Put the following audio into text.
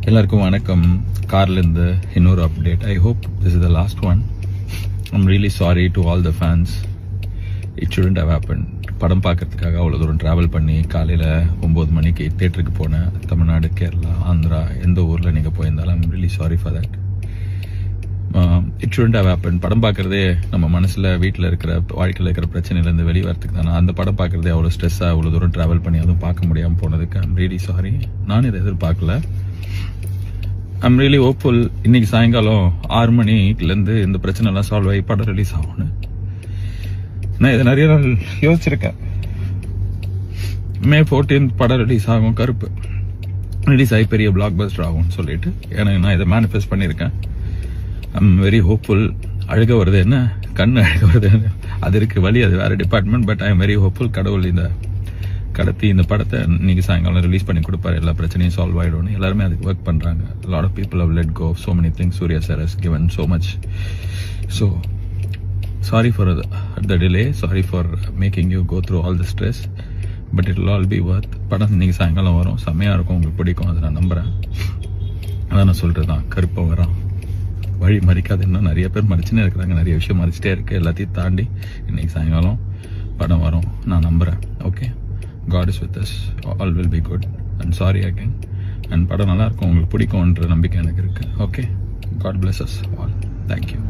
எல்லாருக்கும் வணக்கம். கார்லேருந்து இன்னொரு update. I hope this is the last one. I'm really sorry to all the fans. It shouldn't have happen. படம் பார்க்கறதுக்காக அவ்வளோ தூரம் ட்ராவல் பண்ணி காலையில் 9 மணிக்கு தேட்டருக்கு போனேன். தமிழ்நாடு, கேரளா, ஆந்திரா, எந்த ஊரில் நீங்கள் போயிருந்தாலும் I'm really sorry for that. It shouldn't have happen. படம் பார்க்குறதே நம்ம மனசில் வீட்டில் இருக்கிற வாழ்க்கையில் இருக்கிற பிரச்சனையிலேருந்து வெளியே வரத்துக்கு தானே. அந்த படம் பார்க்குறதே அவ்வளோ ஸ்ட்ரெஸ்ஸாக அவ்வளோ தூரம் ட்ராவல் பண்ணி அதுவும் பார்க்க முடியாமல் போனதுக்கு ஐம் ரியலி சாரி. நான் இதை எதிர்பார்க்கல. I'm really hopeful. இன்னைக்கு சாயங்காலம் 6 மணிலேருந்து இந்த பிரச்சனைலாம் சால்வ் ஆகி படம் ரிலீஸ் ஆகும்னு நான் இதை நிறைய நாள் யோசிச்சிருக்கேன். May 14th படம் ரிலீஸ் ஆகும். கருப்பு ரிலீஸ் ஆகி பெரிய பிளாக் பஸ்டர் ஆகும்னு சொல்லிட்டு எனக்கு நான் இதை மேனிஃபெஸ்ட் பண்ணியிருக்கேன். I'm very hopeful. அழுக வருது என்ன, கண்ணு அழுக வருது என்ன, அது இருக்கு வழி, அது வேற department. But I am very hopeful. கடவுள் இந்த கடத்தி இந்த படத்தை இன்னைக்கு சாயங்காலம் ரிலீஸ் பண்ணி கொடுப்பாரு. எல்லா பிரச்சனையும் சால்வ் ஆகிடும்னு எல்லாருமே அதுக்கு ஒர்க் பண்ணுறாங்க. Lot of people have let go so many things. Surya sir has given so much. So sorry for the delay. Sorry for making you go through all the stress. But it will all be worth. படம் இன்னைக்கு சாயங்காலம் வரும். செம்மையாக இருக்கும், உங்களுக்கு பிடிக்கும், அதை நான் நம்புகிறேன். அதான் நான் சொல்கிறது தான், கருப்பை வரான் வழி மறிக்காது. இன்னும் நிறைய பேர் மறிச்சுன்னே இருக்கிறாங்க. நிறைய விஷயம் மறிச்சிட்டே இருக்குது. எல்லாத்தையும் தாண்டி இன்னைக்கு சாயங்காலம் படம் வரும், நான் நம்புகிறேன். Okay, God is with us. All will be good. And sorry again. And படம் நல்லா இருக்கும், உங்களுக்கு பிடிக்கும்ன்ற நம்பிக்கை எனக்கு இருக்கு. Okay, God bless us all. Thank you.